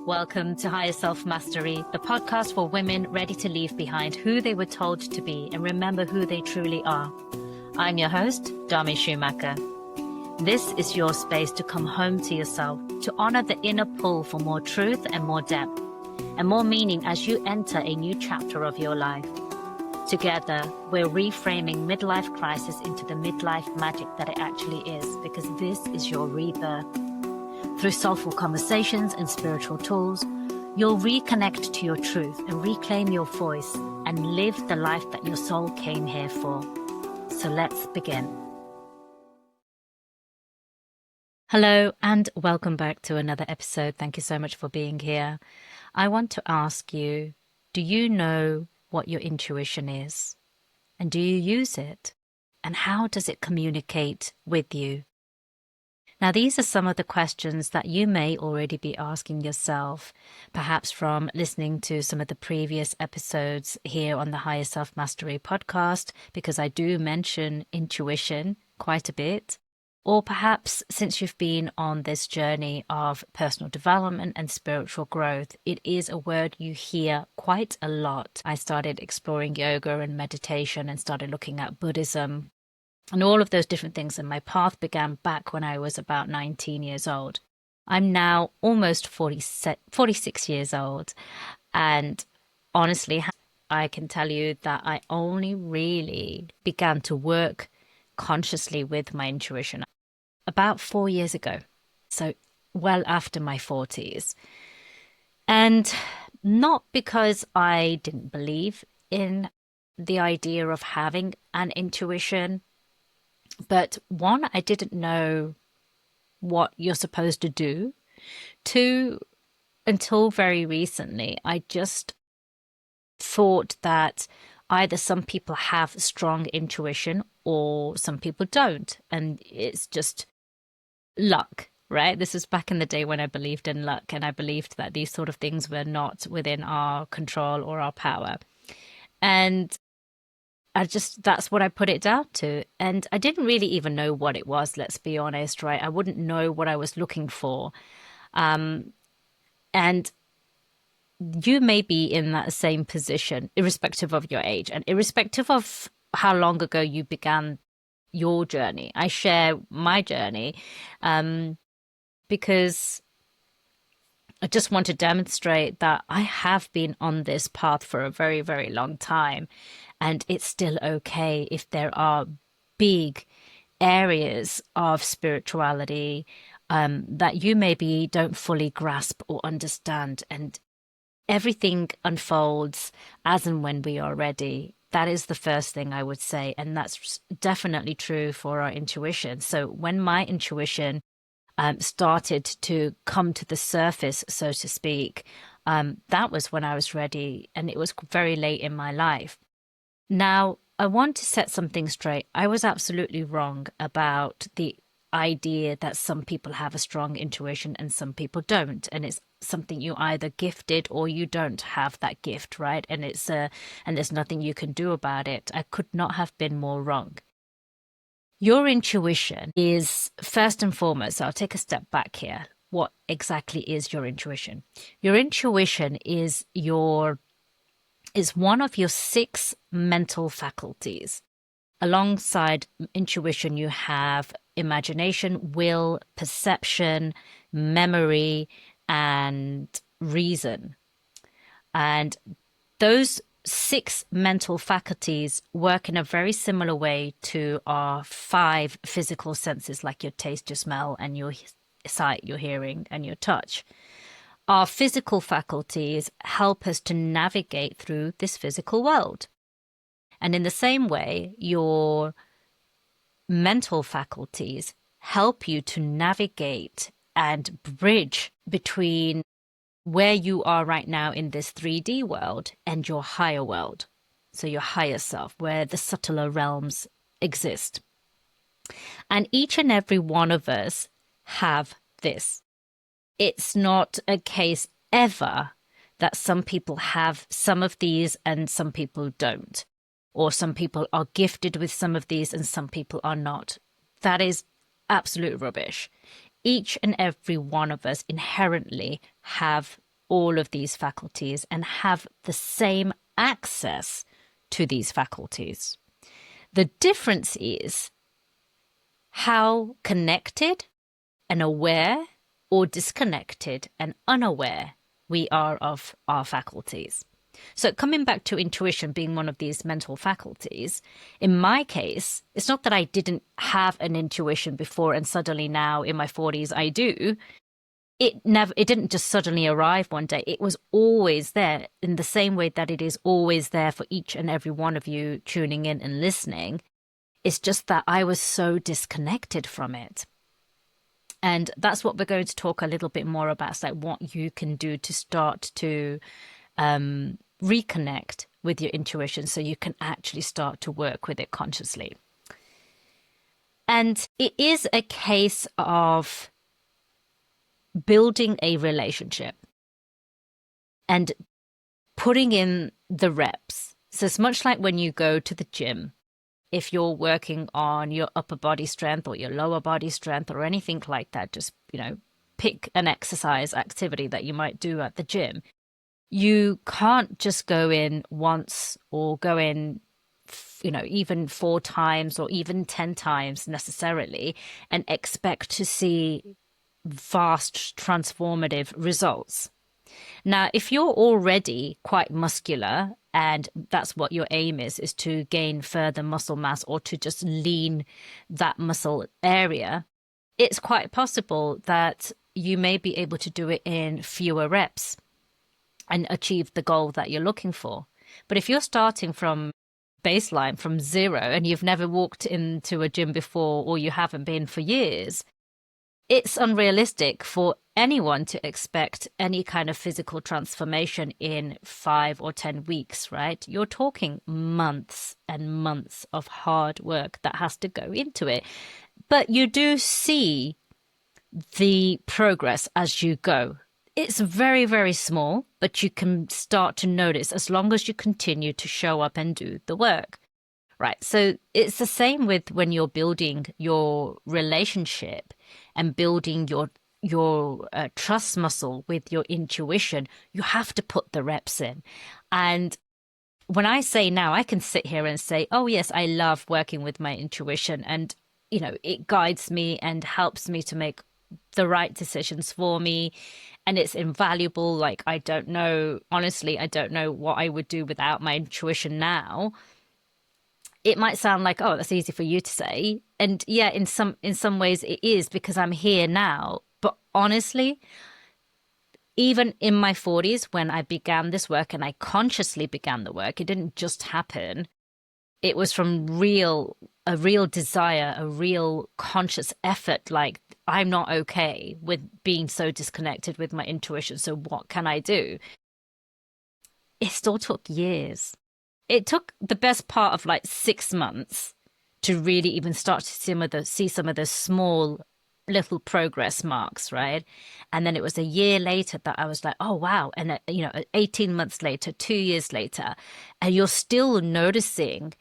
Welcome to Higher Self Mastery, the podcast for women ready to leave behind who they were told to be and remember who they truly are. I'm your host, Dharmi Schumacher. This is your space to come home to yourself, to honor the inner pull for more truth and more depth, and more meaning as you enter a new chapter of your life. Together, we're reframing midlife crisis into the midlife magic that it actually is, because this is your rebirth. Through soulful conversations and spiritual tools, you'll reconnect to your truth and reclaim your voice and live the life that your soul came here for. So let's begin. Hello and welcome back to another episode. Thank you so much for being here. I want to ask you, do you know what your intuition is? And do you use it? And how does it communicate with you? Now, these are some of the questions that you may already be asking yourself, perhaps from listening to some of the previous episodes here on the Higher Self Mastery podcast, because I do mention intuition quite a bit. Or perhaps since you've been on this journey of personal development and spiritual growth, it is a word you hear quite a lot. I started exploring yoga and meditation and started looking at Buddhism and all of those different things. And my path began back when I was about 19 years old. I'm now almost 46 years old. And honestly, I can tell you that I only really began to work consciously with my intuition about 4 years ago. So well after my 40s. And not because I didn't believe in the idea of having an intuition, but one, I didn't know what you're supposed to do. Two, until very recently, I just thought that either some people have strong intuition or some people don't. And it's just luck, right? This is back in the day when I believed in luck and I believed that these sort of things were not within our control or our power. And that's what I put it down to. And I didn't really even know what it was, let's be honest, right? I wouldn't know what I was looking for. And you may be in that same position, irrespective of your age and irrespective of how long ago you began your journey. I share my journey because I just want to demonstrate that I have been on this path for a very, very long time. And it's still okay if there are big areas of spirituality that you maybe don't fully grasp or understand. And everything unfolds as and when we are ready. That is the first thing I would say. And that's definitely true for our intuition. So when my intuition started to come to the surface, so to speak, that was when I was ready. And it was very late in my life. Now, I want to set something straight. I was absolutely wrong about the idea that some people have a strong intuition and some people don't. And it's something you either gifted or you don't have that gift, right? And and there's nothing you can do about it. I could not have been more wrong. Your intuition is first and foremost, so I'll take a step back here. What exactly is your intuition? Your intuition is one of your 6 mental faculties. Alongside intuition, you have imagination, will, perception, memory, and reason. And those 6 mental faculties work in a very similar way to our 5 physical senses, like your taste, your smell, and your sight, your hearing, and your touch. Our physical faculties help us to navigate through this physical world. And in the same way, your mental faculties help you to navigate and bridge between where you are right now in this 3D world and your higher world. So your higher self, where the subtler realms exist. And each and every one of us have this. It's not a case ever that some people have some of these and some people don't, or some people are gifted with some of these and some people are not. That is absolute rubbish. Each and every one of us inherently have all of these faculties and have the same access to these faculties. The difference is how connected and aware or disconnected and unaware we are of our faculties. So coming back to intuition being one of these mental faculties, in my case, it's not that I didn't have an intuition before and suddenly now in my 40s I do. It didn't just suddenly arrive one day. It was always there in the same way that it is always there for each and every one of you tuning in and listening. It's just that I was so disconnected from it. And that's what we're going to talk a little bit more about. It's like what you can do to start to reconnect with your intuition so you can actually start to work with it consciously. And it is a case of building a relationship and putting in the reps. So it's much like when you go to the gym. If you're working on your upper body strength or your lower body strength or anything like that, just, pick an exercise activity that you might do at the gym. You can't just go in once or go in, even 4 times or even 10 times necessarily and expect to see vast transformative results. Now, if you're already quite muscular and that's what your aim is to gain further muscle mass or to just lean that muscle area, it's quite possible that you may be able to do it in fewer reps and achieve the goal that you're looking for. But if you're starting from baseline, from zero, and you've never walked into a gym before or you haven't been for years, it's unrealistic for anyone to expect any kind of physical transformation in 5 or 10 weeks, right? You're talking months and months of hard work that has to go into it. But you do see the progress as you go. It's very, very small, but you can start to notice as long as you continue to show up and do the work. Right. So it's the same with when you're building your relationship and building your trust muscle with your intuition. You have to put the reps in. And when I say now, I can sit here and say, oh, yes, I love working with my intuition. And, it guides me and helps me to make the right decisions for me. And it's invaluable. Like, I don't know, honestly, I don't know what I would do without my intuition now. It might sound like, oh, that's easy for you to say. And yeah, in some ways it is because I'm here now. But honestly, even in my 40s, when I began this work and I consciously began the work, it didn't just happen. It was from a real desire, a real conscious effort. Like, I'm not okay with being so disconnected with my intuition. So what can I do? It still took years. It took the best part of like 6 months to really even start to see some of those small little progress marks, right? And then it was a year later that I was like, oh, wow. And, 18 months later, 2 years later, and you're still noticing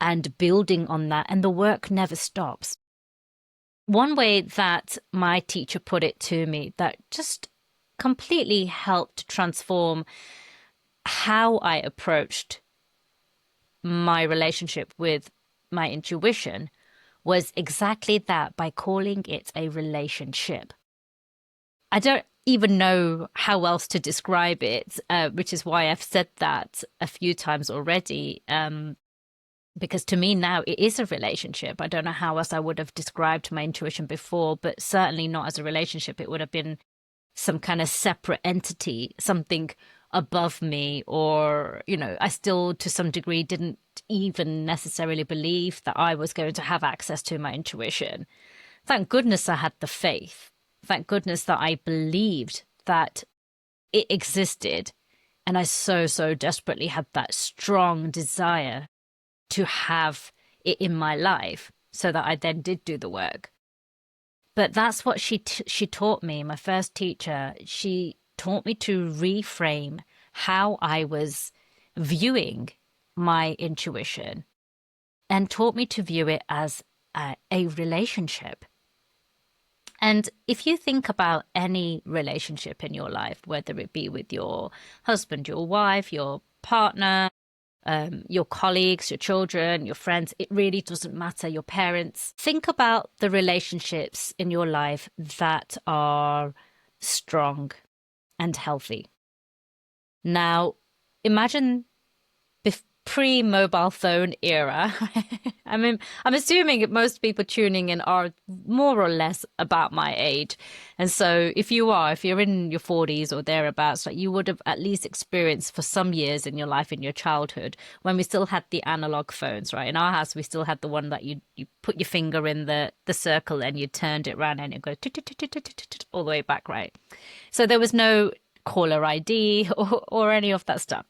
and building on that. And the work never stops. One way that my teacher put it to me that just completely helped transform how I approached my relationship with my intuition was exactly that, by calling it a relationship. I don't even know how else to describe it, which is why I've said that a few times already, because to me now it is a relationship. I don't know how else I would have described my intuition before, but certainly not as a relationship. It would have been some kind of separate entity, something above me, or, I still to some degree didn't even necessarily believe that I was going to have access to my intuition. Thank goodness I had the faith. Thank goodness that I believed that it existed. And I so, so desperately had that strong desire to have it in my life so that I then did do the work. But that's what she taught me, my first teacher. She taught me to reframe how I was viewing my intuition and taught me to view it as a relationship. And if you think about any relationship in your life, whether it be with your husband, your wife, your partner, your colleagues, your children, your friends, it really doesn't matter, your parents. Think about the relationships in your life that are strong and healthy. Now, imagine pre-mobile phone era. I mean, I'm assuming that most people tuning in are more or less about my age. And so if you're in your 40s or thereabouts, like you would have at least experienced for some years in your life, in your childhood, when we still had the analog phones, right? In our house, we still had the one that you put your finger in the circle and you turned it around and it goes all the way back, right? So there was no caller ID or any of that stuff.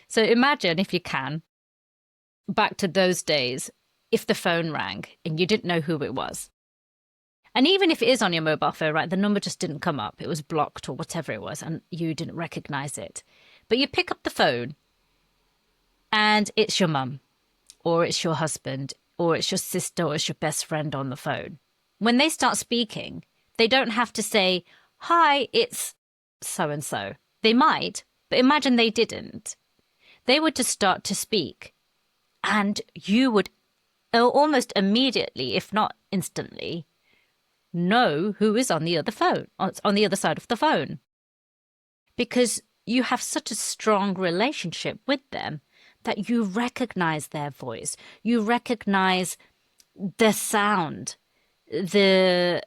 So imagine, if you can, back to those days, if the phone rang and you didn't know who it was. And even if it is on your mobile phone, right, the number just didn't come up. It was blocked or whatever it was, and you didn't recognize it. But you pick up the phone and it's your mum, or it's your husband, or it's your sister, or it's your best friend on the phone. When they start speaking, they don't have to say, "Hi, it's so and so." They might, but imagine they didn't. They would just start to speak, and you would almost immediately, if not instantly, know who is on the other phone, on the other side of the phone, because you have such a strong relationship with them that you recognize their voice, you recognize the sound, the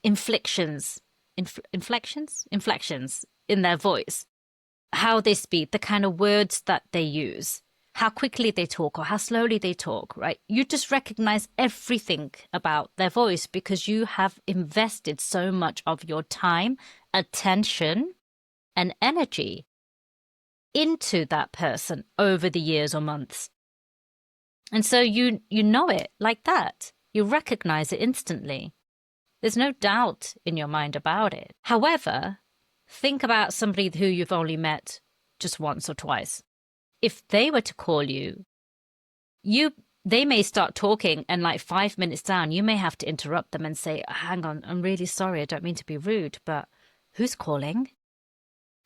inflections in their voice, how they speak, the kind of words that they use, how quickly they talk or how slowly they talk, right? You just recognize everything about their voice because you have invested so much of your time, attention, and energy into that person over the years or months. And so you know it like that. You recognize it instantly. There's no doubt in your mind about it. However, think about somebody who you've only met just once or twice. If they were to call you, they may start talking and like 5 minutes down, you may have to interrupt them and say, "Hang on, I'm really sorry. I don't mean to be rude, but who's calling?"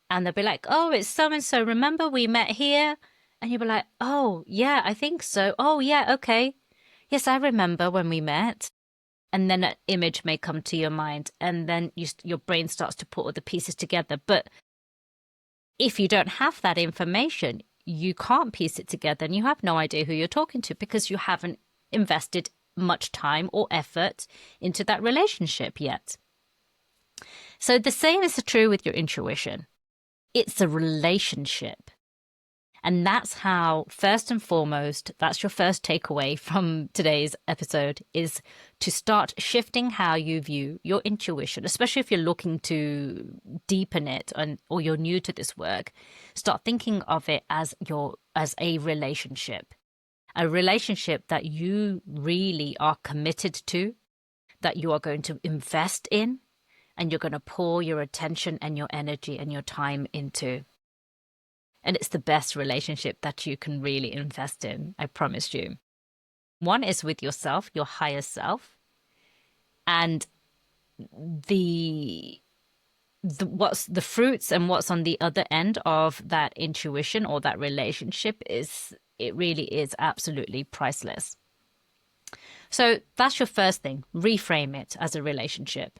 And they'll be like, "Oh, it's so-and-so. Remember we met here?" And you'll be like, "Oh, yeah, I think so. Oh, yeah, okay. Yes, I remember when we met." And then an image may come to your mind, and then your brain starts to put all the pieces together. But if you don't have that information, you can't piece it together, and you have no idea who you're talking to because you haven't invested much time or effort into that relationship yet. So the same is true with your intuition. It's a relationship. And that's how, first and foremost, that's your first takeaway from today's episode, is to start shifting how you view your intuition, especially if you're looking to deepen it or you're new to this work. Start thinking of it as a relationship that you really are committed to, that you are going to invest in, and you're going to pour your attention and your energy and your time into. And it's the best relationship that you can really invest in, I promise you. One is with yourself, your higher self. And what's the fruits and what's on the other end of that intuition or that relationship it really is absolutely priceless. So that's your first thing. Reframe it as a relationship.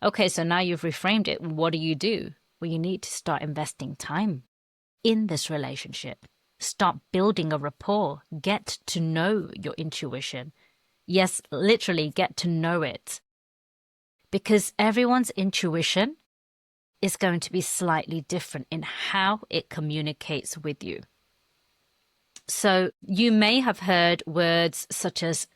Okay, so now you've reframed it. What do? Well, you need to start investing time in this relationship. Start building a rapport. Get to know your intuition. Yes, literally get to know it. Because everyone's intuition is going to be slightly different in how it communicates with you. So you may have heard words such as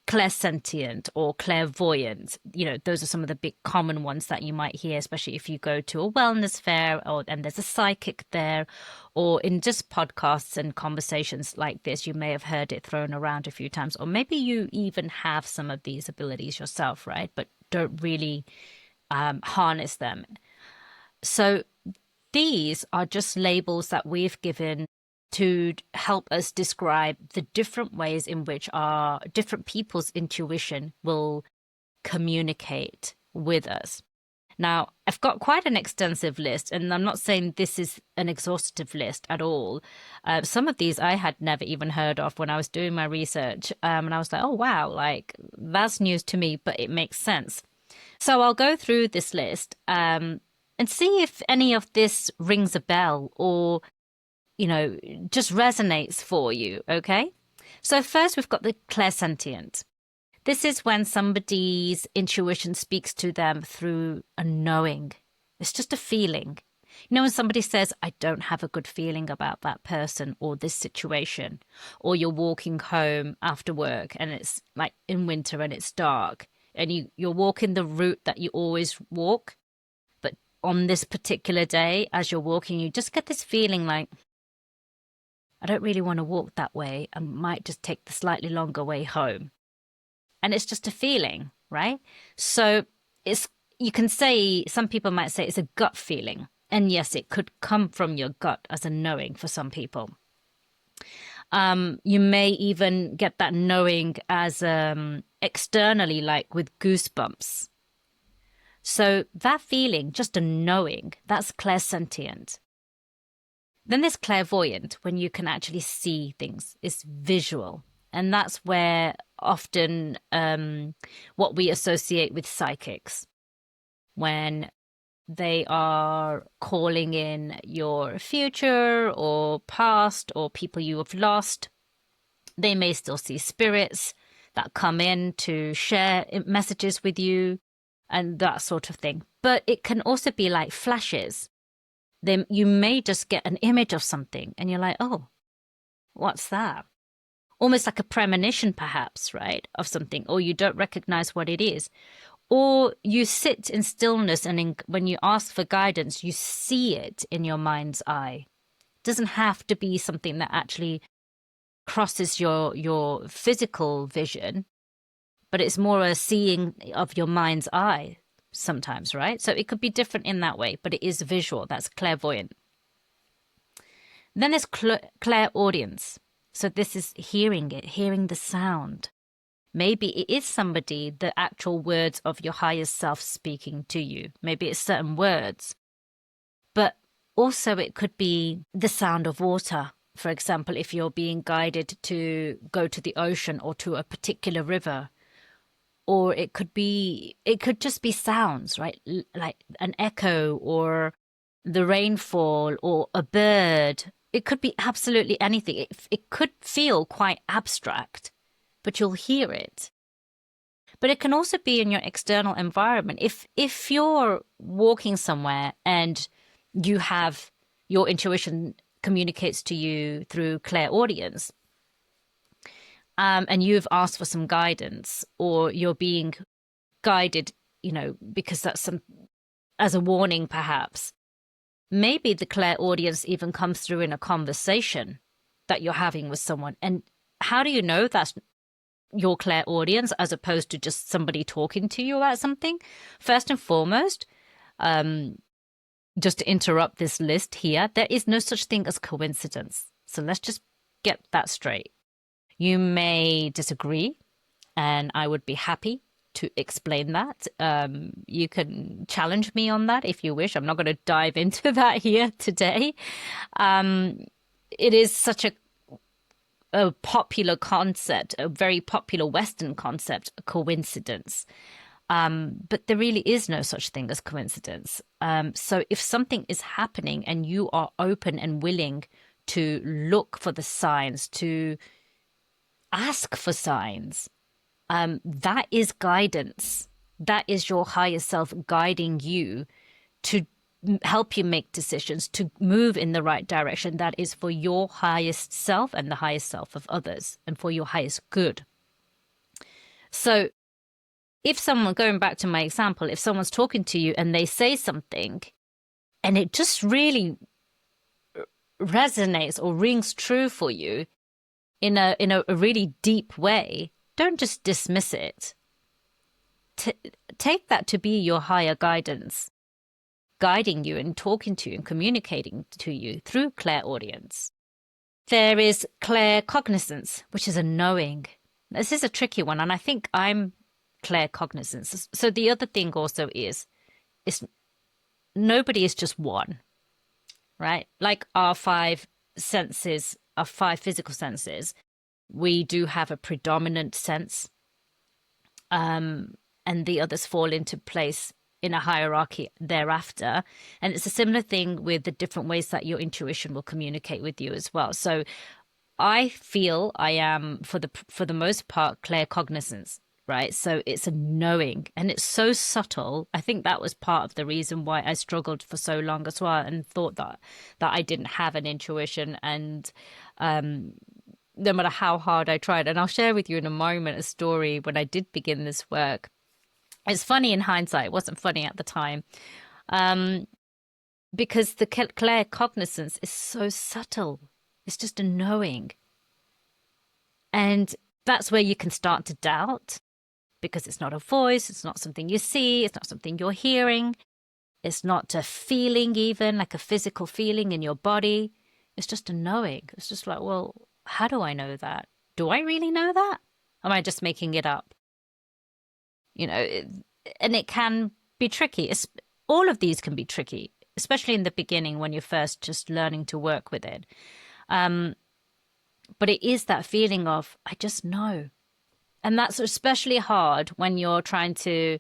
clairsentient or clairvoyant. Those are some of the big common ones that you might hear, especially if you go to a wellness fair and there's a psychic there, or in just podcasts and conversations like this, you may have heard it thrown around a few times, or maybe you even have some of these abilities yourself, right? But don't really harness them. So these are just labels that we've given to help us describe the different ways in which our different people's intuition will communicate with us. Now, I've got quite an extensive list, and I'm not saying this is an exhaustive list at all. Some of these I had never even heard of when I was doing my research. And I was like, oh, wow, like that's news to me, but it makes sense. So I'll go through this list and see if any of this rings a bell or, just resonates for you, okay? So first we've got the clairsentient. This is when somebody's intuition speaks to them through a knowing. It's just a feeling. When somebody says, I don't have a good feeling about that person or this situation, or you're walking home after work and it's like in winter and it's dark and you're walking the route that you always walk. But on this particular day, as you're walking, you just get this feeling like, I don't really want to walk that way. I might just take the slightly longer way home. And it's just a feeling, right? So you can say, some people might say it's a gut feeling. And yes, it could come from your gut as a knowing for some people. You may even get that knowing as externally, like with goosebumps. So that feeling, just a knowing, that's clairsentient. Then there's clairvoyant, when you can actually see things. It's visual. And that's where often what we associate with psychics, when they are calling in your future or past or people you have lost. They may still see spirits that come in to share messages with you and that sort of thing. But it can also be like flashes. Then you may just get an image of something and you're like, oh, what's that? Almost like a premonition, perhaps, right, of something, or you don't recognize what it is. Or you sit in stillness and when you ask for guidance, you see it in your mind's eye. It doesn't have to be something that actually crosses your physical vision, but it's more a seeing of your mind's eye sometimes, right? So it could be different in that way, but it is visual. That's clairvoyant. Then there's clairaudience. So this is hearing it, hearing the sound. Maybe it is somebody, the actual words of your highest self speaking to you. Maybe it's certain words. But also it could be the sound of water. For example, if you're being guided to go to the ocean or to a particular river. Or it could just be sounds, right? Like an echo or the rainfall or a bird. It could be absolutely anything. It could feel quite abstract, but you'll hear it. But it can also be in your external environment. If you're walking somewhere and you have your intuition communicates to you through clairaudience, and you've asked for some guidance, or you're being guided, because that's as a warning, perhaps. Maybe the clairaudience even comes through in a conversation that you're having with someone. And how do you know that's your clairaudience as opposed to just somebody talking to you about something? First and foremost, just to interrupt this list here, there is no such thing as coincidence. So let's just get that straight. You may disagree, and I would be happy to explain that. You can challenge me on that if you wish. I'm not going to dive into that here today. It is such a popular concept, a very popular Western concept, a coincidence. But there really is no such thing as coincidence. So if something is happening and you are open and willing to look for the signs, to ask for signs, that is guidance. That is your higher self guiding you to help you make decisions, to move in the right direction. That is for your highest self and the highest self of others, and for your highest good. So if someone, going back to my example, if someone's talking to you and they say something and it just really resonates or rings true for you in a really deep way, don't just dismiss it. Take that to be your higher guidance, guiding you and talking to you and communicating to you through clairaudience. There is claircognizance, which is a knowing. This is a tricky one, and I think I'm claircognizance. So the other thing also is nobody is just one, right? Like our five senses, our five physical senses, we do have a predominant sense, and the others fall into place in a hierarchy thereafter. And it's a similar thing with the different ways that your intuition will communicate with you as well. So I feel I am, for the most part, claircognizance, right? So it's a knowing, and it's so subtle. I think that was part of the reason why I struggled for so long as well, and thought that I didn't have an intuition, and no matter how hard I tried. And I'll share with you in a moment a story when I did begin this work. It's funny in hindsight. It wasn't funny at the time, because the claircognizance is so subtle. It's just a knowing. And that's where you can start to doubt, because it's not a voice, it's not something you see, it's not something you're hearing, it's not a feeling, even like a physical feeling in your body. It's just a knowing. It's just like, well, how do I know that? Do I really know that? Am I just making it up? And it can be tricky. All of these can be tricky, especially in the beginning when you're first just learning to work with it. But it is that feeling of, I just know. And that's especially hard when you're trying to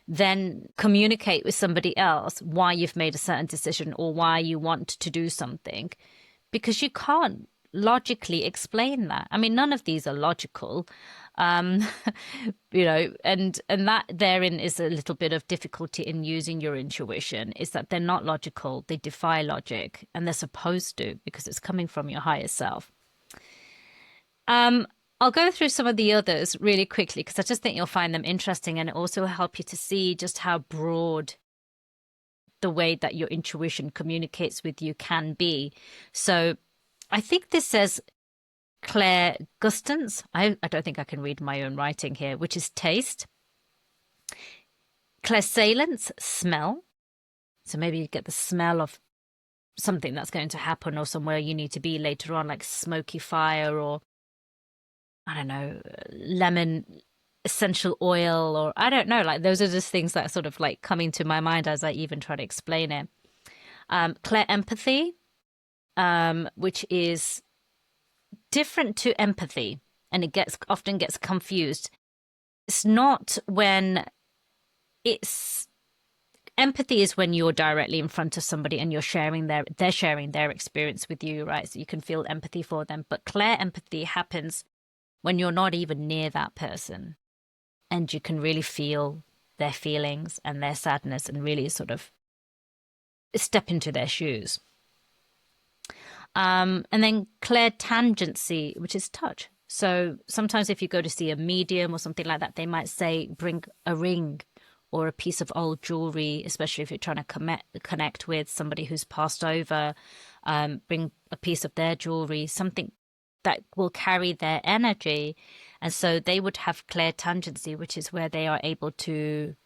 then communicate with somebody else why you've made a certain decision or why you want to do something, because you can't logically explain that. I mean, none of these are logical, and that therein is a little bit of difficulty in using your intuition, is that they're not logical, they defy logic, and they're supposed to, because it's coming from your higher self. I'll go through some of the others really quickly, because I just think you'll find them interesting, and it also will help you to see just how broad the way that your intuition communicates with you can be. So I think this says clairgustance. I don't think I can read my own writing here, which is taste. Clairsalence, smell. So maybe you get the smell of something that's going to happen or somewhere you need to be later on, like smoky fire, or I don't know, lemon essential oil, or I don't know, like those are just things that are sort of like coming to my mind as I even try to explain it. Clair empathy, which is different to empathy, and it often gets confused. It's not when it's empathy is when you're directly in front of somebody and they're sharing their experience with you, right? So you can feel empathy for them. But clair empathy happens when you're not even near that person, and you can really feel their feelings and their sadness and really sort of step into their shoes. And then clairtangency, which is touch. So sometimes if you go to see a medium or something like that, they might say, bring a ring or a piece of old jewelry, especially if you're trying to connect with somebody who's passed over. Bring a piece of their jewelry, something that will carry their energy. And so they would have clairtangency, which is where they are able to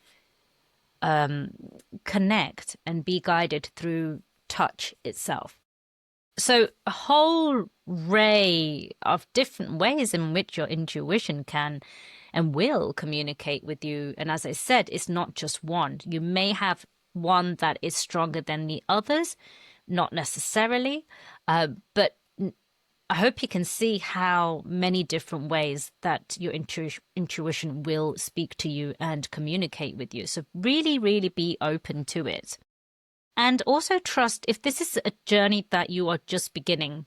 connect and be guided through touch itself. So a whole array of different ways in which your intuition can and will communicate with you. And as I said, it's not just one. You may have one that is stronger than the others, not necessarily, but I hope you can see how many different ways that your intuition will speak to you and communicate with you. So really, really be open to it. And also trust, if this is a journey that you are just beginning,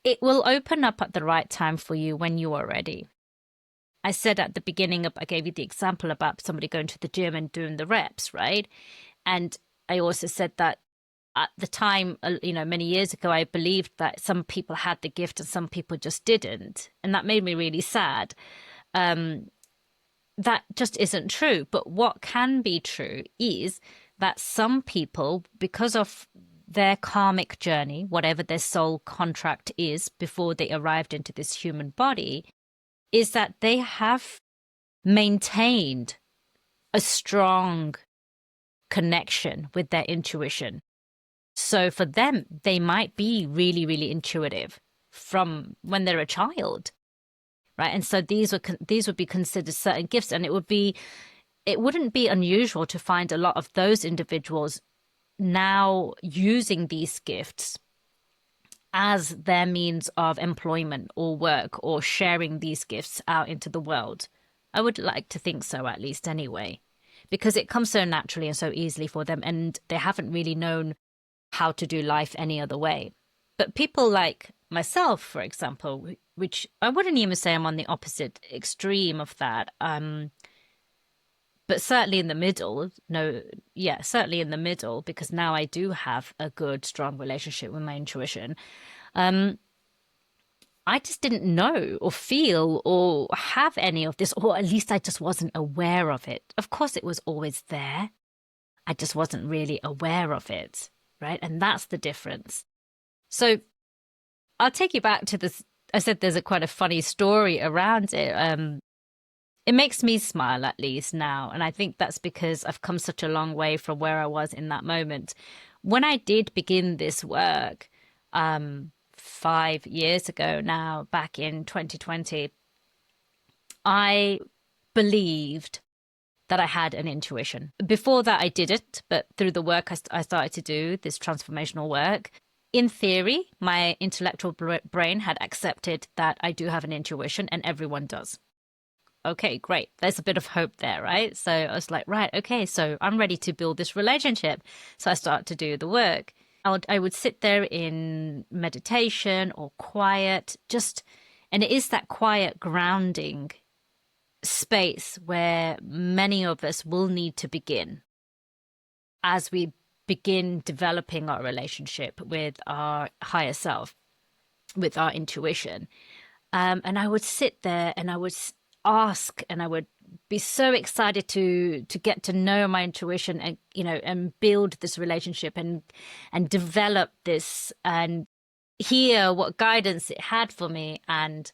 it will open up at the right time for you when you are ready. I said at the beginning, I gave you the example about somebody going to the gym and doing the reps, right? And I also said that at the time, many years ago, I believed that some people had the gift and some people just didn't. And that made me really sad. That just isn't true. But what can be true is that some people, because of their karmic journey, whatever their soul contract is before they arrived into this human body, is that they have maintained a strong connection with their intuition. So for them, they might be really, really intuitive from when they're a child, right? And so these would be considered certain gifts, and it wouldn't be unusual to find a lot of those individuals now using these gifts as their means of employment or work, or sharing these gifts out into the world. I would like to think so, at least anyway, because it comes so naturally and so easily for them, and they haven't really known how to do life any other way. But people like myself, for example, which I wouldn't even say I'm on the opposite extreme of that, but certainly in the middle. No, yeah, certainly in the middle, because now I do have a good, strong relationship with my intuition. I just didn't know or feel or have any of this, or at least I just wasn't aware of it. Of course, it was always there. I just wasn't really aware of it, right? And that's the difference. So I'll take you back to this. I said there's quite a funny story around it. It makes me smile, at least now. And I think that's because I've come such a long way from where I was in that moment. When I did begin this work, 5 years ago now, back in 2020, I believed that I had an intuition. Before that, I didn't, but through the work I started to do, this transformational work, in theory, my intellectual brain had accepted that I do have an intuition, and everyone does. Okay, great. There's a bit of hope there, right? So I was like, right, okay, so I'm ready to build this relationship. So I start to do the work. I would sit there in meditation or quiet, and it is that quiet grounding space where many of us will need to begin as we begin developing our relationship with our higher self, with our intuition. And I would sit there and I would ask, and I would be so excited to get to know my intuition, and and build this relationship and develop this and hear what guidance it had for me. And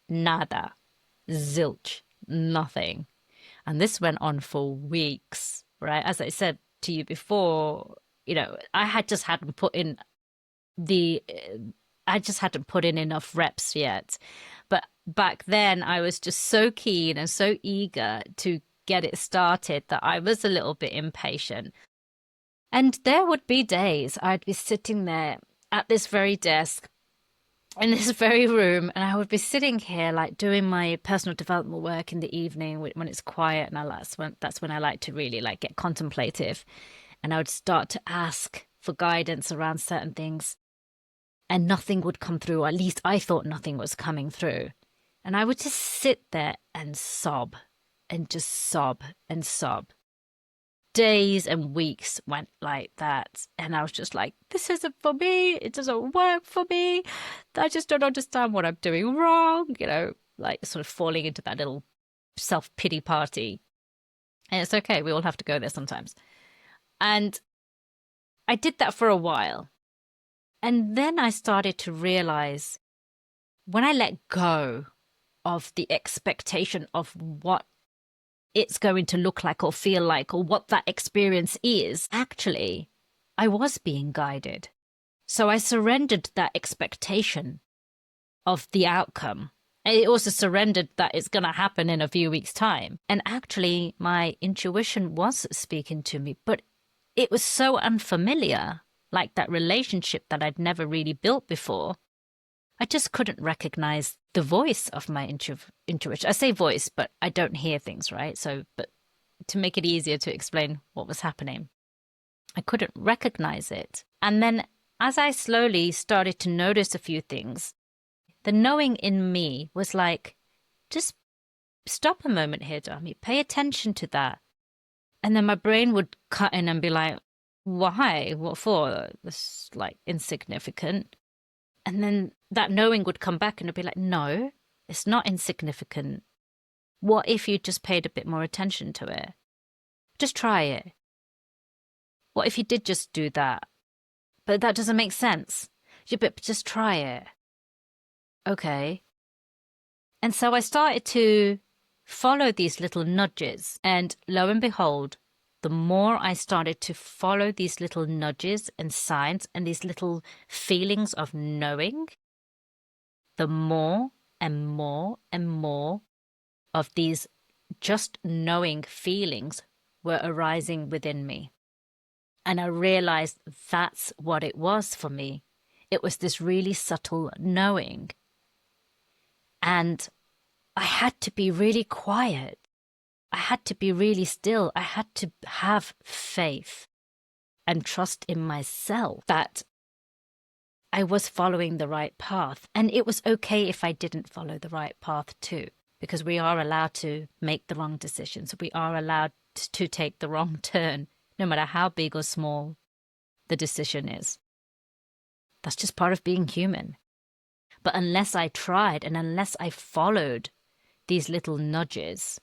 nada, zilch, nothing. And this went on for weeks, right? As I said to you before, I had just hadn't put in the I just hadn't put in enough reps yet. But back then, I was just so keen and so eager to get it started that I was a little bit impatient. And there would be days I'd be sitting there at this very desk in this very room, and I would be sitting here like doing my personal development work in the evening when it's quiet, and that's when I like to really like get contemplative. And I would start to ask for guidance around certain things, and nothing would come through, or at least I thought nothing was coming through. And I would just sit there and sob, and just sob and sob. Days and weeks went like that. And I was just like, this isn't for me. It doesn't work for me. I just don't understand what I'm doing wrong. Like sort of falling into that little self-pity party. And it's okay. We all have to go there sometimes. And I did that for a while. And then I started to realize, when I let go of the expectation of what it's going to look like or feel like, or what that experience is, actually, I was being guided. So I surrendered that expectation of the outcome. I also surrendered that it's going to happen in a few weeks' time. And actually, my intuition was speaking to me, but it was so unfamiliar, like that relationship that I'd never really built before. I just couldn't recognize the voice of my intuition. I say voice, but I don't hear things, right? But to make it easier to explain what was happening, I couldn't recognize it. And then as I slowly started to notice a few things, the knowing in me was like, just stop a moment here, Dharmi. Pay attention to that. And then my brain would cut in and be like, why? What for? This is like insignificant. And then that knowing would come back and it'd be like, no, it's not insignificant. What if you just paid a bit more attention to it? Just try it. What if you did just do that? But that doesn't make sense. Yeah, but just try it. Okay. And so I started to follow these little nudges. And lo and behold, the more I started to follow these little nudges and signs and these little feelings of knowing, the more and more of these just knowing feelings were arising within me. And I realized that's what it was for me. It was this really subtle knowing. And I had to be really quiet. I had to be really still. I had to have faith and trust in myself that I was following the right path. And it was okay if I didn't follow the right path too, because we are allowed to make the wrong decisions. We are allowed to take the wrong turn, no matter how big or small the decision is. That's just part of being human. But unless I tried and unless I followed these little nudges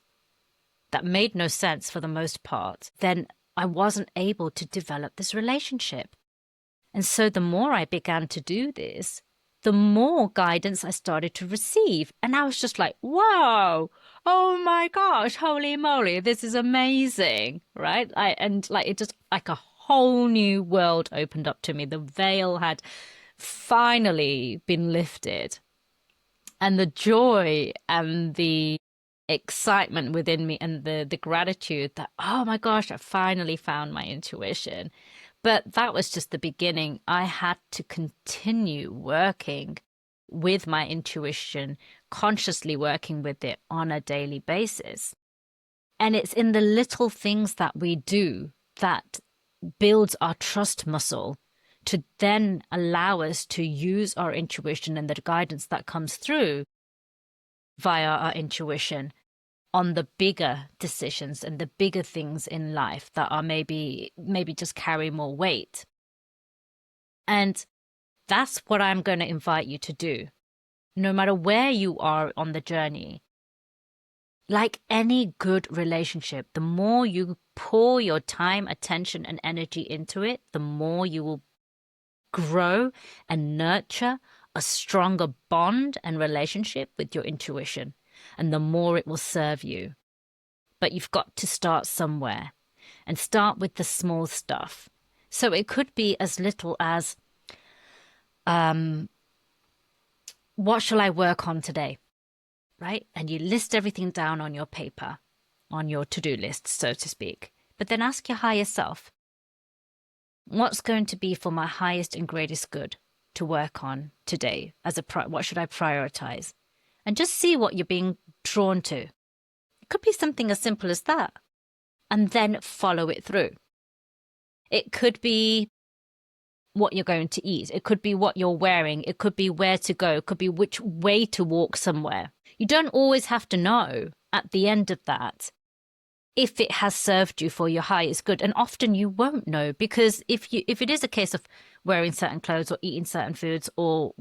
that made no sense for the most part, then I wasn't able to develop this relationship. And so the more I began to do this, the more guidance I started to receive. And I was just like, whoa, oh my gosh, holy moly, this is amazing, right? It just like a whole new world opened up to me. The veil had finally been lifted. And the joy and the excitement within me and the gratitude that, oh my gosh, I finally found my intuition. But that was just the beginning. I had to continue working with my intuition, consciously working with it on a daily basis. And it's in the little things that we do that builds our trust muscle to then allow us to use our intuition and the guidance that comes through via our intuition on the bigger decisions and the bigger things in life that are maybe just carry more weight. And that's what I'm going to invite you to do. No matter where you are on the journey, like any good relationship, the more you pour your time, attention, and energy into it, the more you will grow and nurture a stronger bond and relationship with your intuition, and the more it will serve you. But you've got to start somewhere and start with the small stuff. So it could be as little as, what shall I work on today? Right? And you list everything down on your paper, on your to-do list, so to speak. But then ask your higher self, what's going to be for my highest and greatest good to work on today? What should I prioritize? And just see what you're being drawn to. It could be something as simple as that. And then follow it through. It could be what you're going to eat. It could be what you're wearing. It could be where to go. It could be which way to walk somewhere. You don't always have to know at the end of that if it has served you for your highest good. And often you won't know, because if it is a case of wearing certain clothes or eating certain foods or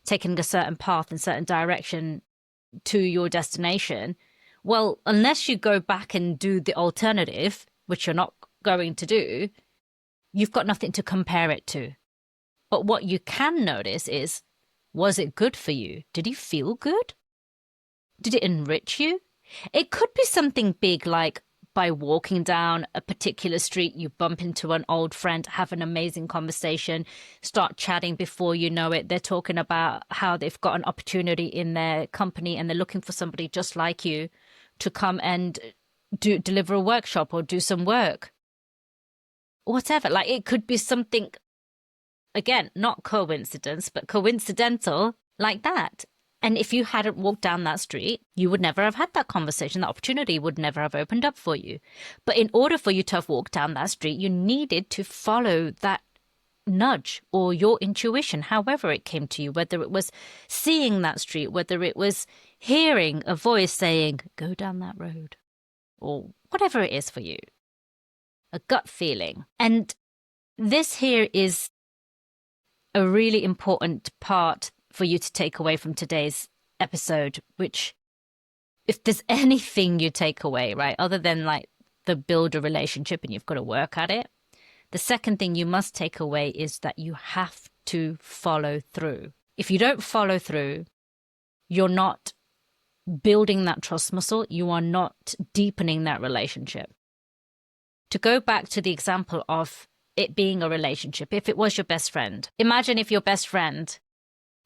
taking a certain path in certain direction to your destination, well, unless you go back and do the alternative, which you're not going to do, you've got nothing to compare it to. But what you can notice is, was it good for you? Did you feel good? Did it enrich you? It could be something big, like by walking down a particular street, you bump into an old friend, have an amazing conversation, start chatting. Before you know it, they're talking about how they've got an opportunity in their company and they're looking for somebody just like you to come and deliver a workshop or do some work. Whatever. Like, it could be something, again, not coincidence, but coincidental, like that. And if you hadn't walked down that street, you would never have had that conversation. That opportunity would never have opened up for you. But in order for you to have walked down that street, you needed to follow that nudge or your intuition, however it came to you, whether it was seeing that street, whether it was hearing a voice saying, go down that road, or whatever it is for you, a gut feeling. And this here is a really important part for you to take away from today's episode, which, if there's anything you take away, right, other than like the build a relationship and you've got to work at it, the second thing you must take away is that you have to follow through. If you don't follow through, you're not building that trust muscle. You are not deepening that relationship. To go back to the example of it being a relationship, if it was your best friend, imagine if your best friend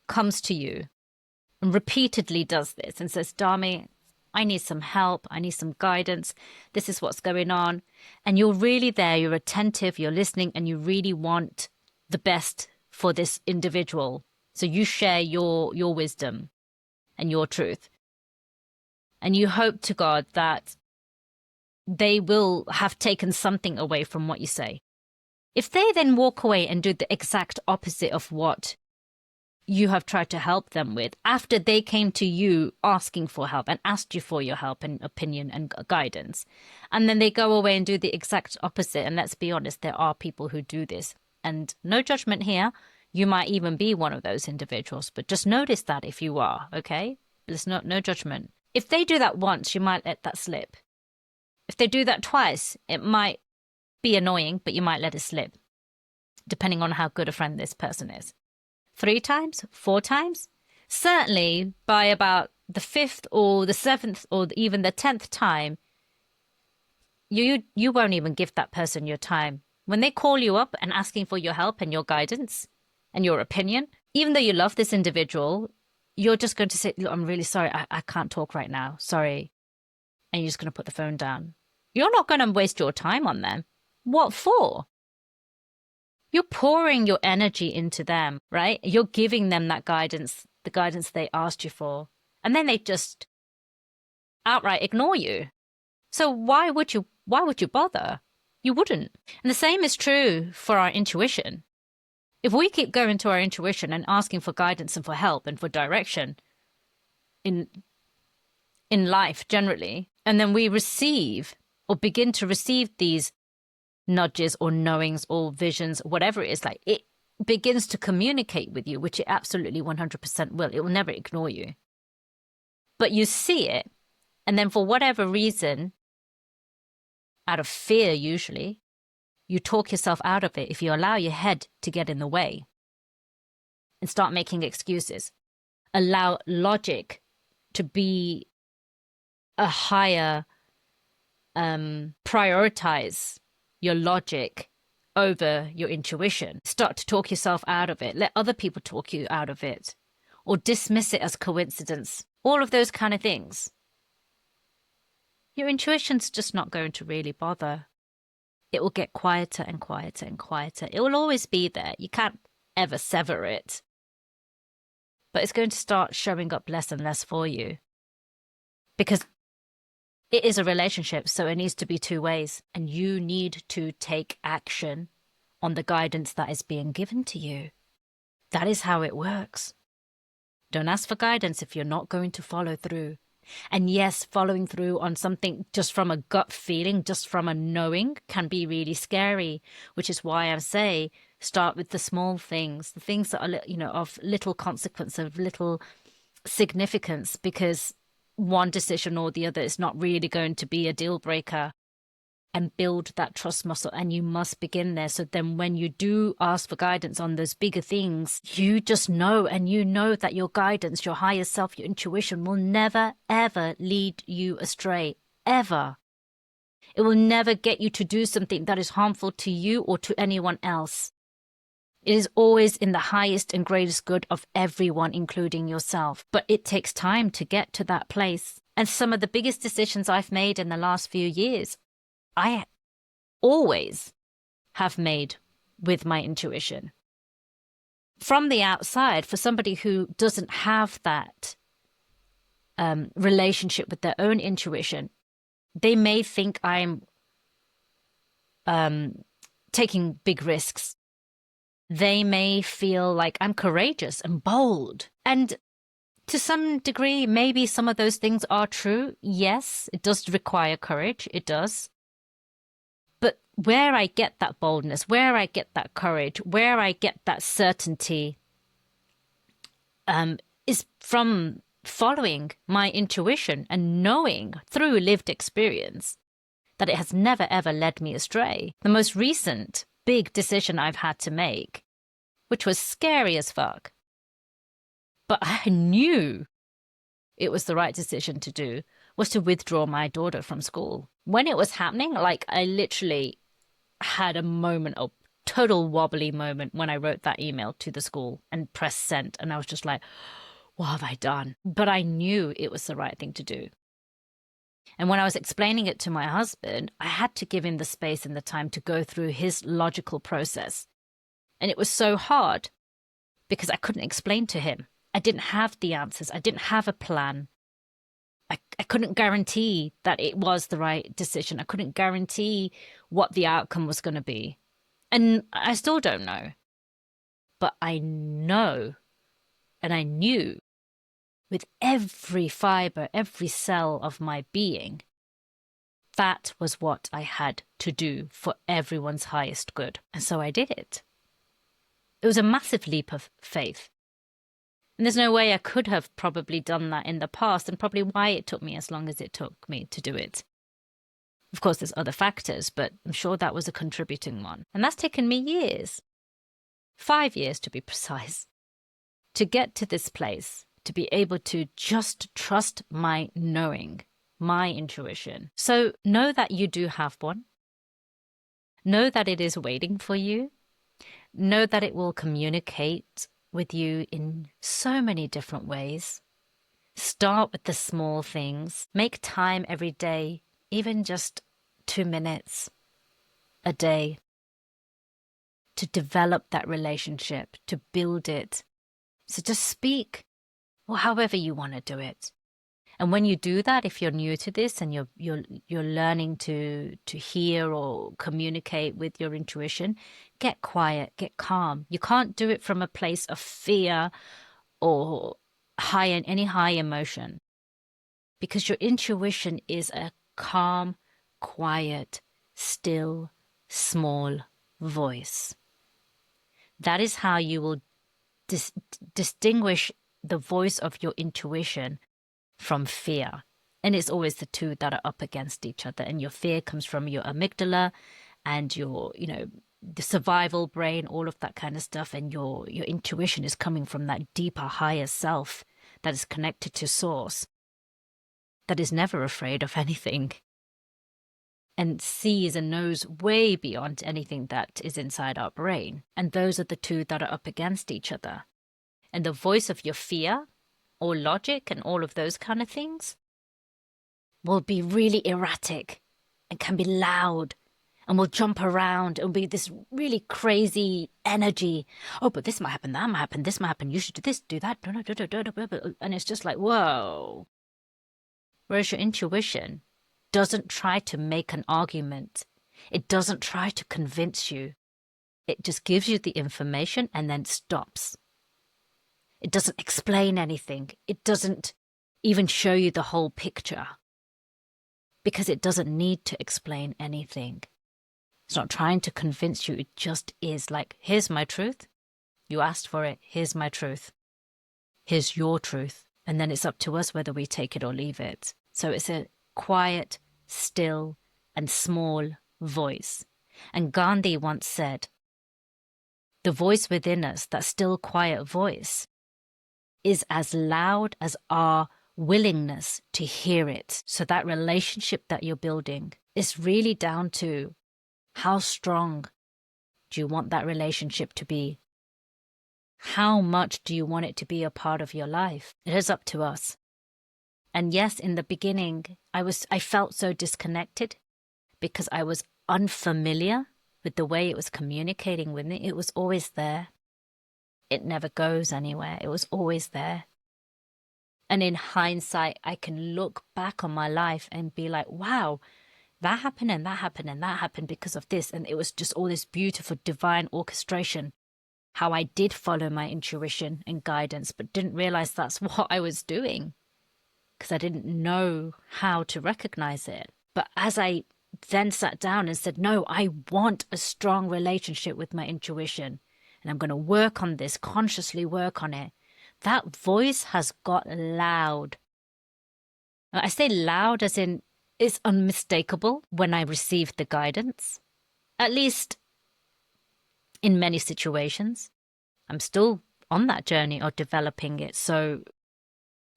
comes to you and repeatedly does this and says, Dharmi, I need some help. I need some guidance. This is what's going on. And you're really there. You're attentive. You're listening, and you really want the best for this individual. So you share your wisdom and your truth. And you hope to God that they will have taken something away from what you say. If they then walk away and do the exact opposite of what you have tried to help them with, after they came to you asking for help and asked you for your help and opinion and guidance, and then they go away and do the exact opposite, and let's be honest, there are people who do this, and no judgment here, you might even be one of those individuals, but just notice that if you are, okay? There's no judgment. If they do that once, you might let that slip. If they do that twice, it might be annoying, but you might let it slip, depending on how good a friend this person is. 3 times? 4 times? Certainly by about the 5th or the 7th or even the 10th time, you won't even give that person your time. When they call you up and asking for your help and your guidance and your opinion, even though you love this individual, you're just going to say, look, I'm really sorry, I can't talk right now, sorry. And you're just going to put the phone down. You're not going to waste your time on them. What for? You're pouring your energy into them, right? You're giving them that guidance, the guidance they asked you for. And then they just outright ignore you. So why would you bother? You wouldn't. And the same is true for our intuition. If we keep going to our intuition and asking for guidance and for help and for direction in life generally, and then we receive or begin to receive these nudges or knowings or visions, whatever it is, like it begins to communicate with you, which it absolutely 100% will. It will never ignore you. But you see it, and then for whatever reason, out of fear usually, you talk yourself out of it if you allow your head to get in the way and start making excuses. Allow logic to be a higher, prioritize your logic over your intuition. Start to talk yourself out of it. Let other people talk you out of it. Or dismiss it as coincidence. All of those kind of things. Your intuition's just not going to really bother. It will get quieter and quieter and quieter. It will always be there. You can't ever sever it. But it's going to start showing up less and less for you. Because it is a relationship, so it needs to be 2 ways. And you need to take action on the guidance that is being given to you. That is how it works. Don't ask for guidance if you're not going to follow through. And yes, following through on something just from a gut feeling, just from a knowing, can be really scary, which is why I say start with the small things, the things that are, of little consequence, of little significance, because one decision or the other is not really going to be a deal breaker. And build that trust muscle, and you must begin there. So then when you do ask for guidance on those bigger things, you just know, and you know that your guidance, your higher self, your intuition will never, ever lead you astray, ever. It will never get you to do something that is harmful to you or to anyone else. It is always in the highest and greatest good of everyone, including yourself. But it takes time to get to that place. And some of the biggest decisions I've made in the last few years, I always have made with my intuition. From the outside, for somebody who doesn't have that relationship with their own intuition, they may think I'm taking big risks. They may feel like I'm courageous and bold. And to some degree, maybe some of those things are true. Yes, it does require courage. It does. But where I get that boldness, where I get that courage, where I get that certainty is from following my intuition and knowing through lived experience that it has never, ever led me astray. The most recent big decision I've had to make, which was scary as fuck, but I knew it was the right decision to do, was to withdraw my daughter from school. When it was happening, like I literally had a moment, a total wobbly moment when I wrote that email to the school and pressed send. And I was just like, what have I done? But I knew it was the right thing to do. And when I was explaining it to my husband, I had to give him the space and the time to go through his logical process. And it was so hard because I couldn't explain to him. I didn't have the answers. I didn't have a plan. I couldn't guarantee that it was the right decision. I couldn't guarantee what the outcome was going to be. And I still don't know. But I know, and I knew with every fiber, every cell of my being, that was what I had to do for everyone's highest good. And so I did it. It was a massive leap of faith. And there's no way I could have probably done that in the past, and probably why it took me as long as it took me to do it. Of course, there's other factors, but I'm sure that was a contributing one. And that's taken me years, 5 years to be precise, to get to this place, to be able to just trust my knowing, my intuition. So know that you do have one. Know that it is waiting for you. Know that it will communicate with you in so many different ways. Start with the small things. Make time every day, even just 2 minutes a day, to develop that relationship, to build it. So just speak, or however you want to do it. And when you do that, if you're new to this and you're learning to hear or communicate with your intuition, get quiet, get calm. You can't do it from a place of fear or any high emotion, because your intuition is a calm, quiet, still, small voice. That is how you will distinguish the voice of your intuition from fear. And it's always the two that are up against each other. And your fear comes from your amygdala and your, the survival brain, all of that kind of stuff. And your intuition is coming from that deeper, higher self that is connected to source, that is never afraid of anything and sees and knows way beyond anything that is inside our brain. And those are the two that are up against each other. And the voice of your fear or logic and all of those kind of things will be really erratic and can be loud and will jump around and be this really crazy energy. Oh, but this might happen, that might happen, this might happen, you should do this, do that. And it's just like, whoa. Whereas your intuition doesn't try to make an argument. It doesn't try to convince you. It just gives you the information and then stops. It doesn't explain anything. It doesn't even show you the whole picture, because it doesn't need to explain anything. It's not trying to convince you. It just is like, here's my truth. You asked for it. Here's my truth. Here's your truth. And then it's up to us whether we take it or leave it. So it's a quiet, still, and small voice. And Gandhi once said, the voice within us, that still, quiet voice, is as loud as our willingness to hear it. So that relationship that you're building is really down to how strong do you want that relationship to be? How much do you want it to be a part of your life? It is up to us. And yes, in the beginning, I felt so disconnected because I was unfamiliar with the way it was communicating with me. It was always there. It never goes anywhere. It was always there. And in hindsight, I can look back on my life and be like, wow, that happened and that happened and that happened because of this. And it was just all this beautiful divine orchestration. How I did follow my intuition and guidance, but didn't realize that's what I was doing because I didn't know how to recognize it. But as I then sat down and said, no, I want a strong relationship with my intuition, and I'm going to work on this, consciously work on it, that voice has got loud. I say loud as in it's unmistakable when I received the guidance, at least in many situations. I'm still on that journey of developing it, so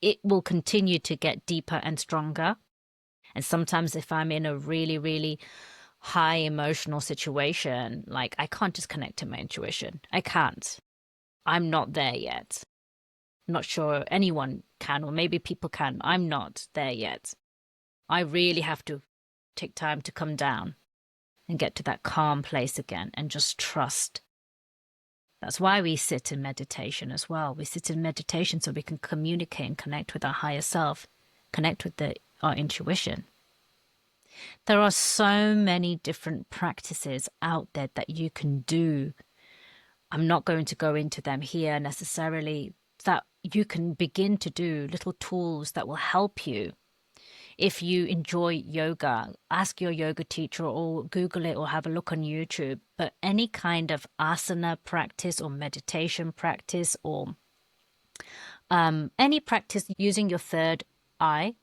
it will continue to get deeper and stronger. And sometimes if I'm in a really, really high emotional situation, like I can't just connect to my intuition. I can't. I'm not there yet. not sure anyone can, or maybe people can. I'm not there yet. I really have to take time to come down and get to that calm place again and just trust. That's why we sit in meditation as well. We sit in meditation so we can communicate and connect with our higher self, connect with our intuition. There are so many different practices out there that you can do. I'm not going to go into them here necessarily, that you can begin to do, little tools that will help you. If you enjoy yoga, ask your yoga teacher or Google it or have a look on YouTube. But any kind of asana practice or meditation practice or any practice using your third eye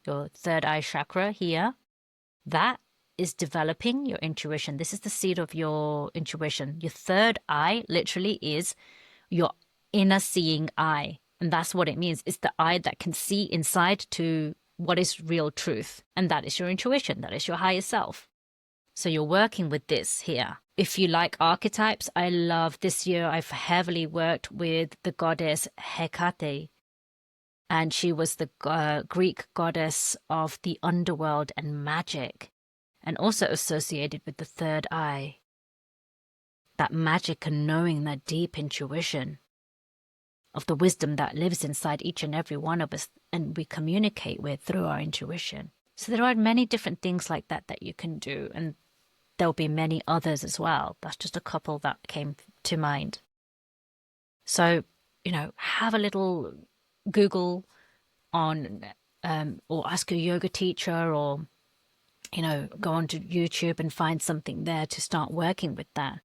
chakra here, that is developing your intuition. This is the seed of your intuition. Your third eye literally is your inner seeing eye. And that's what it means. It's the eye that can see inside to what is real truth. And that is your intuition. That is your higher self. So you're working with this here. If you like archetypes, I love this year. I've heavily worked with the goddess Hecate. And she was the Greek goddess of the underworld and magic, and also associated with the third eye. That magic and knowing, that deep intuition of the wisdom that lives inside each and every one of us and we communicate with through our intuition. So there are many different things like that that you can do, and there'll be many others as well. That's just a couple that came to mind. So, have a little Google on or ask your yoga teacher, or go onto YouTube and find something there to start working with that.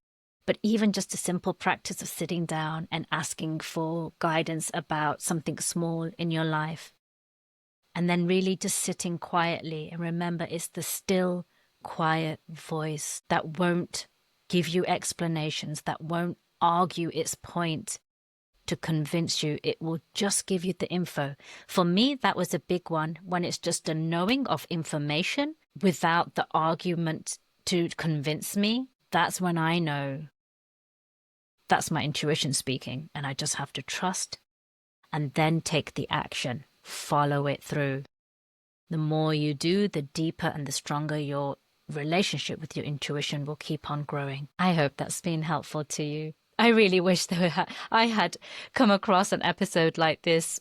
But even just a simple practice of sitting down and asking for guidance about something small in your life, and then really just sitting quietly. And remember, it's the still, quiet voice that won't give you explanations, that won't argue its point to convince you. It will just give you the info. For me, that was a big one, when it's just a knowing of information without the argument to convince me. That's when I know that's my intuition speaking, and I just have to trust and then take the action, follow it through. The more you do, the deeper and the stronger your relationship with your intuition will keep on growing. I hope that's been helpful to you. I really wish I had come across an episode like this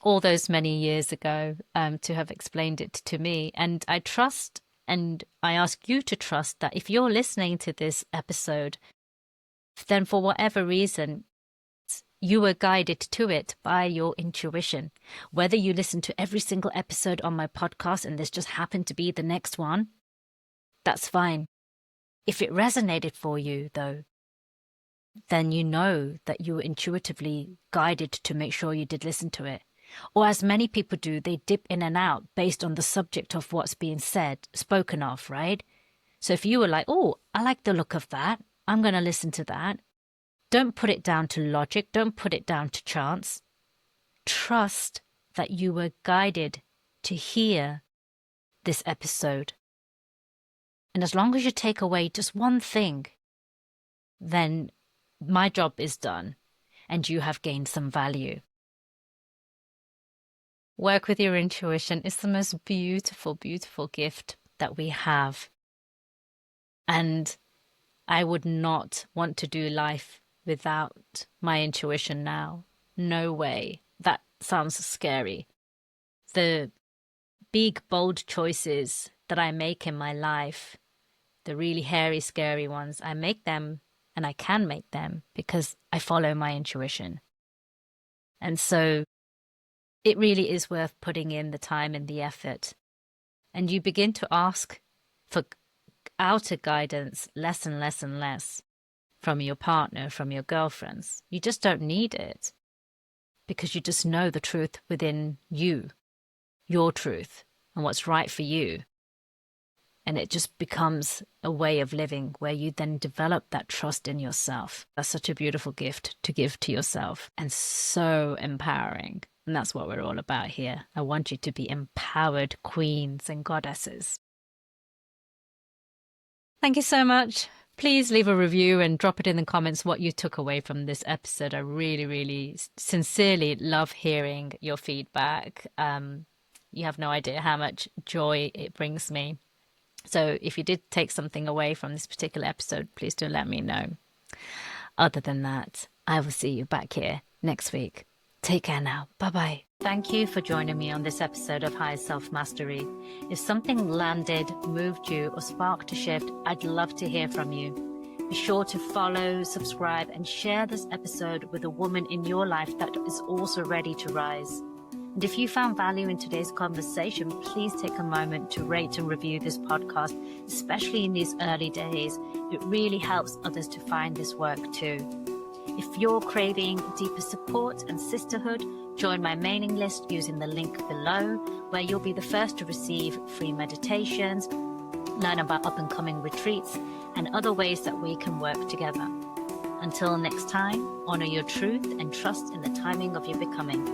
all those many years ago to have explained it to me. And I trust, and I ask you to trust, that if you're listening to this episode, then for whatever reason, you were guided to it by your intuition. Whether you listen to every single episode on my podcast and this just happened to be the next one, that's fine. If it resonated for you, though, then you know that you were intuitively guided to make sure you did listen to it. Or as many people do, they dip in and out based on the subject of what's being said, spoken of, right? So if you were like, oh, I like the look of that, I'm going to listen to that. Don't put it down to logic. Don't put it down to chance. Trust that you were guided to hear this episode. And as long as you take away just one thing, then my job is done and you have gained some value. Work with your intuition is the most beautiful, beautiful gift that we have. And I would not want to do life without my intuition now. No way. That sounds scary. The big, bold choices that I make in my life, the really hairy, scary ones, I make them, and I can make them because I follow my intuition. And so it really is worth putting in the time and the effort. And you begin to ask for outer guidance less and less and less from your partner, from your girlfriends. You just don't need it because you just know the truth within you, your truth, and what's right for you. And it just becomes a way of living where you then develop that trust in yourself. That's such a beautiful gift to give to yourself, and so empowering. And that's what we're all about here. I want you to be empowered queens and goddesses. Thank you so much Please leave a review and drop it in the comments what you took away from this episode. I really, really sincerely love hearing your feedback. You have no idea how much joy it brings me. So if you did take something away from this particular episode, please do let me know. Other than that, I will see you back here next week. Take care now. Bye-bye. Thank you for joining me on this episode of High Self Mastery. If something landed, moved you, or sparked a shift, I'd love to hear from you. Be sure to follow, subscribe, and share this episode with a woman in your life that is also ready to rise. And if you found value in today's conversation, please take a moment to rate and review this podcast, especially in these early days. It really helps others to find this work too. If you're craving deeper support and sisterhood, join my mailing list using the link below, where you'll be the first to receive free meditations, learn about up-and-coming retreats, and other ways that we can work together. Until next time, honor your truth and trust in the timing of your becoming.